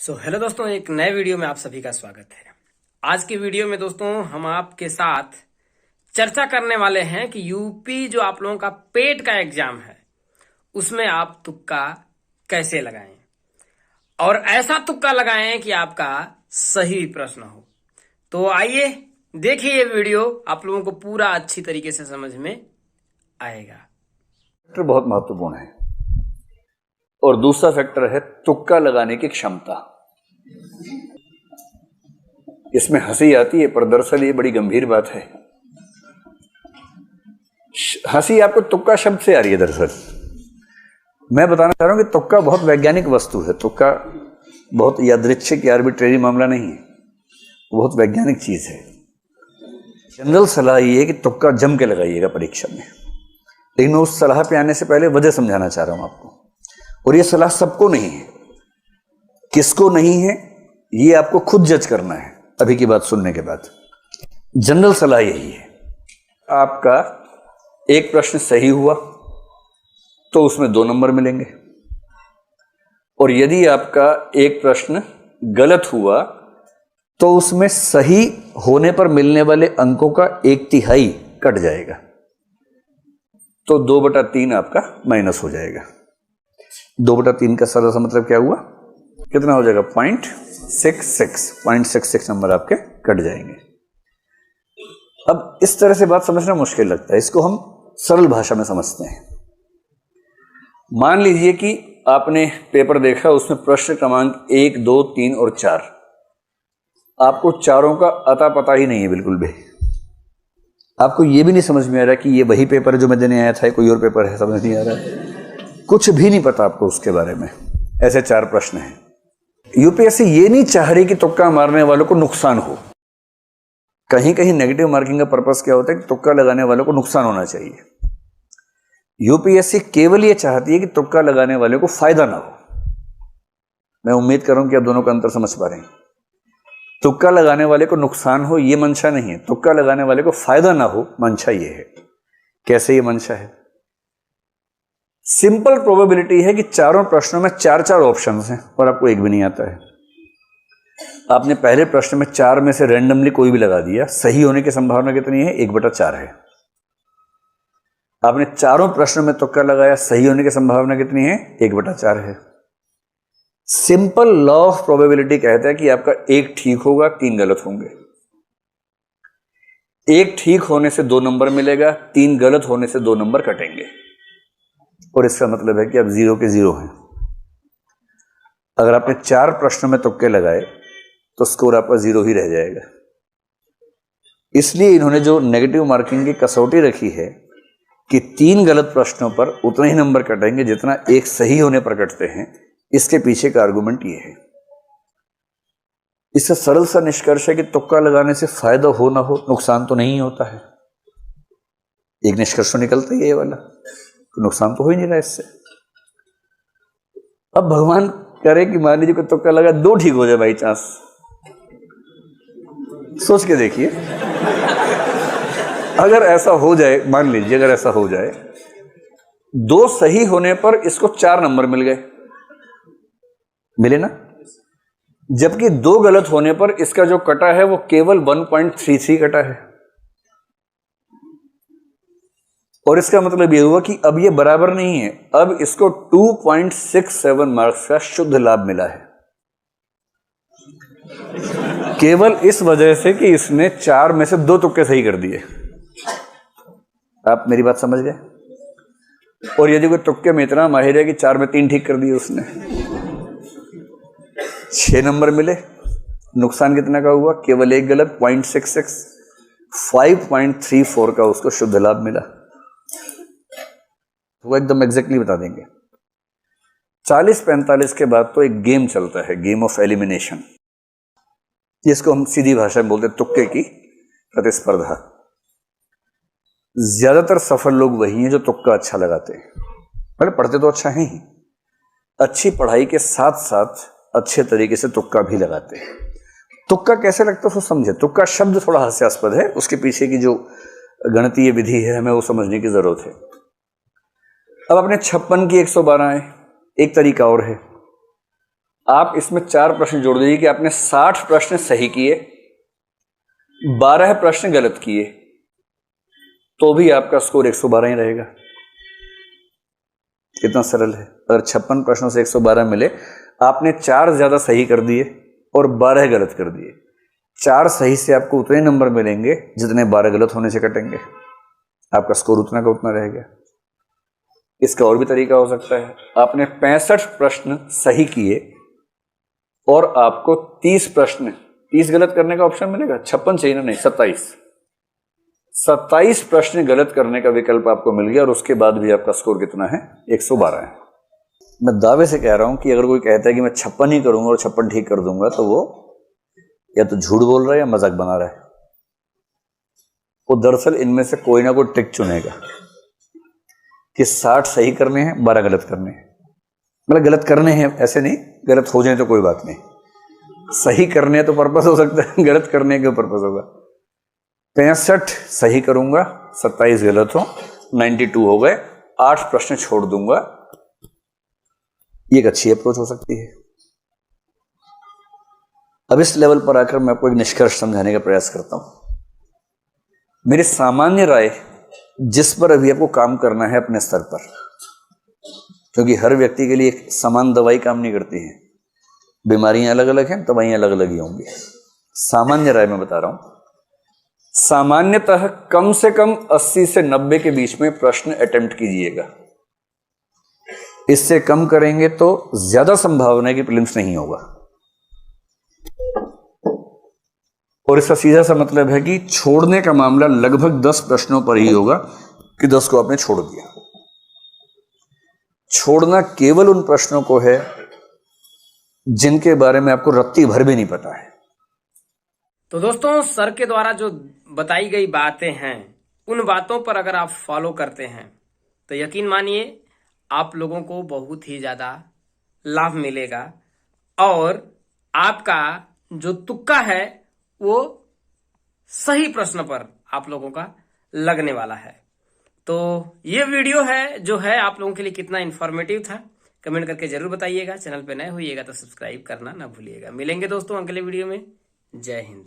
Hello दोस्तों, एक नए वीडियो में आप सभी का स्वागत है। आज की वीडियो में दोस्तों हम आपके साथ चर्चा करने वाले हैं कि यूपी जो आप लोगों का पेट का एग्जाम है उसमें आप तुक्का कैसे लगाएं और ऐसा तुक्का लगाएं कि आपका सही प्रश्न हो। तो आइए देखिए, ये वीडियो आप लोगों को पूरा अच्छी तरीके से समझ में आएगा। फैक्टर बहुत महत्वपूर्ण है और दूसरा फैक्टर है तुक्का लगाने की क्षमता। इसमें हंसी आती है पर दरअसल ये बड़ी गंभीर बात है। हंसी आपको तुक्का शब्द से आ रही है। दरअसल मैं बताना चाह रहा हूं कि तुक्का बहुत वैज्ञानिक वस्तु है। तुक्का बहुत यादृच्छिक या आर्बिट्रेरी मामला नहीं है, बहुत वैज्ञानिक चीज है। जनरल सलाह ये है कि तुक्का जम के लगाइएगा परीक्षा में, लेकिन मैं उस सलाह पे आने से पहले वजह समझाना चाह रहा हूं आपको। और ये सलाह सबको नहीं है, किसको नहीं है ये आपको खुद जज करना है अभी की बात सुनने के बाद। जनरल सलाह यही है, आपका एक प्रश्न सही हुआ तो उसमें 2 नंबर मिलेंगे, और यदि आपका एक प्रश्न गलत हुआ तो उसमें सही होने पर मिलने वाले अंकों का 1/3 कट जाएगा, तो 2/3 आपका माइनस हो जाएगा। 2/3 का सरल सा मतलब क्या हुआ, कितना हो जाएगा 0.66 नंबर आपके कट जाएंगे। अब इस तरह से बात समझना मुश्किल लगता है, इसको हम सरल भाषा में समझते हैं। मान लीजिए कि आपने पेपर देखा, उसमें प्रश्न क्रमांक 1, 2, 3 और 4, आपको चारों का अता पता ही नहीं है बिल्कुल भी। आपको यह भी नहीं समझ में आ रहा कि ये वही पेपर है जो मैं देने आया था, कोई और पेपर है, समझ नहीं आ रहा है, कुछ भी नहीं पता आपको उसके बारे में। ऐसे 4 प्रश्न हैं। यूपीएससी ये नहीं चाह रही कि तुक्का मारने वालों को नुकसान हो। कहीं कहीं नेगेटिव मार्किंग का पर्पस क्या होता है कि तुक्का लगाने वालों को नुकसान होना चाहिए। यूपीएससी केवल ये चाहती है कि तुक्का लगाने वाले को फायदा ना हो। मैं उम्मीद कर रहा हूं कि आप दोनों का अंतर समझ पा रहे हैं। तुक्का लगाने वाले को नुकसान हो ये मंशा नहीं है, तुक्का लगाने वाले को फायदा ना हो मंशा ये है। कैसे ये मंशा है? सिंपल प्रोबेबिलिटी है कि चारों प्रश्नों में 4-4 ऑप्शंस हैं और आपको एक भी नहीं आता है। आपने पहले प्रश्न में 4 में से रैंडमली कोई भी लगा दिया, सही होने की संभावना कितनी है? 1/4 है। आपने चारों प्रश्नों में तुक्का लगाया, सही होने की संभावना कितनी है? 1/4 है। सिंपल लॉ ऑफ प्रोबेबिलिटी कहता है कि आपका 1 ठीक होगा, 3 गलत होंगे। 1 ठीक होने से 2 नंबर मिलेगा, 3 गलत होने से 2 नंबर कटेंगे, और इसका मतलब है कि आप 0 के 0 हैं। अगर आपने 4 प्रश्नों में तुक्के लगाए तो स्कोर आपका 0 ही रह जाएगा। इसलिए इन्होंने जो नेगेटिव मार्किंग की कसौटी रखी है कि 3 गलत प्रश्नों पर उतने ही नंबर कटेंगे जितना 1 सही होने पर कटते हैं, इसके पीछे का आर्गुमेंट ये है। इससे सरल सा निष्कर्ष है कि तुक्का लगाने से फायदा हो ना हो, नुकसान तो नहीं होता है। एक निष्कर्ष निकलता है ये वाला, तो नुकसान तो हो ही नहीं रहा इससे। अब भगवान करे कि मान लीजिए कोई तुक्का लगा 2 ठीक हो जाए बाई चांस, सोच के देखिए। अगर ऐसा हो जाए, मान लीजिए अगर ऐसा हो जाए, 2 सही होने पर इसको 4 नंबर मिल गए, मिले ना, जबकि 2 गलत होने पर इसका जो कटा है वो केवल 1.33 कटा है। और इसका मतलब यह हुआ कि अब ये बराबर नहीं है, अब इसको 2.67 मार्क्स का शुद्ध लाभ मिला है, केवल इस वजह से कि इसने 4 में से 2 तुक्के सही कर दिए। आप मेरी बात समझ गए? और यदि कोई तुक्के में इतना माहिर है कि 4 में 3 ठीक कर दिए उसने, 6 नंबर मिले, नुकसान कितना का हुआ? केवल 1 गलत, 0.66, 5.34 का उसको शुद्ध लाभ मिला। वो एकदम एग्जैक्टली बता देंगे। 40-45 के बाद तो एक गेम चलता है, गेम ऑफ एलिमिनेशन, जिसको हम सीधी भाषा में बोलते हैं तुक्के की प्रतिस्पर्धा। ज्यादातर सफल लोग वही हैं जो तुक्का अच्छा लगाते हैं। मतलब पढ़ते तो अच्छा है ही, अच्छी पढ़ाई के साथ साथ अच्छे तरीके से तुक्का भी लगाते हैं। तुक्का कैसे लगता है उसको समझे। तुक्का शब्द थोड़ा हास्यास्पद है, उसके पीछे की जो गणितीय विधि है हमें वो समझने की जरूरत है। अब अपने 56 की 112 है, एक तरीका और है। आप इसमें 4 प्रश्न जोड़ दीजिए कि आपने 60 प्रश्न सही किए, 12 प्रश्न गलत किए, तो भी आपका स्कोर 112 ही रहेगा। कितना सरल है। अगर 56 प्रश्नों से 112 मिले, आपने 4 ज्यादा सही कर दिए और 12 गलत कर दिए, 4 सही से आपको उतने नंबर मिलेंगे जितने 12 गलत होने से कटेंगे, आपका स्कोर उतना का उतना रहेगा। इसका और भी तरीका हो सकता है। आपने 65 प्रश्न सही किए और आपको 30 प्रश्न, 30 गलत करने का ऑप्शन मिलेगा, 56 चाहिए ना, नहीं 27 प्रश्न गलत करने का विकल्प आपको मिल गया और उसके बाद भी आपका स्कोर कितना है, 112 है। मैं दावे से कह रहा हूं कि अगर कोई कहता है कि मैं 56 ही करूंगा और 56 ठीक कर दूंगा, तो वो या तो झूठ बोल रहा है या मजाक बना रहा है। वो दरअसल इनमें से कोई ना कोई ट्रिक चुनेगा कि 60 सही करने हैं, 12 गलत करने हैं। मतलब गलत करने हैं ऐसे नहीं, गलत हो जाए तो कोई बात नहीं, सही करने हैं तो पर्पस हो सकता है, गलत करने के पर्पस होगा। 65 सही करूंगा, 27 गलत हो, 92 हो गए, 8 प्रश्न छोड़ दूंगा। ये एक अच्छी अप्रोच हो सकती है। अब इस लेवल पर आकर मैं आपको एक निष्कर्ष समझाने का प्रयास करता हूं। मेरी सामान्य राय, जिस पर अभी आपको काम करना है अपने स्तर पर, क्योंकि हर व्यक्ति के लिए एक समान दवाई काम नहीं करती है, बीमारियां अलग अलग हैं, दवाइयां अलग अलग ही होंगी। सामान्य राय मैं बता रहा हूं, सामान्यतः कम से कम 80 से 90 के बीच में प्रश्न अटेम्प्ट कीजिएगा। इससे कम करेंगे तो ज्यादा संभावना है कि प्रीलिम्स नहीं होगा। और इसका सीधा सा मतलब है कि छोड़ने का मामला लगभग 10 प्रश्नों पर ही होगा कि 10 को आपने छोड़ दिया। छोड़ना केवल उन प्रश्नों को है जिनके बारे में आपको रत्ती भर भी नहीं पता है। तो दोस्तों, सर के द्वारा जो बताई गई बातें हैं, उन बातों पर अगर आप फॉलो करते हैं तो यकीन मानिए आप लोगों को बहुत ही ज़्यादा लाभ मिलेगा और आपका जो तुक्का है वो सही प्रश्न पर आप लोगों का लगने वाला है। तो ये वीडियो है जो है आप लोगों के लिए कितना इन्फॉर्मेटिव था, कमेंट करके जरूर बताइएगा। चैनल पे नए होइएगा तो सब्सक्राइब करना ना भूलिएगा। मिलेंगे दोस्तों अगले वीडियो में। जय हिंद।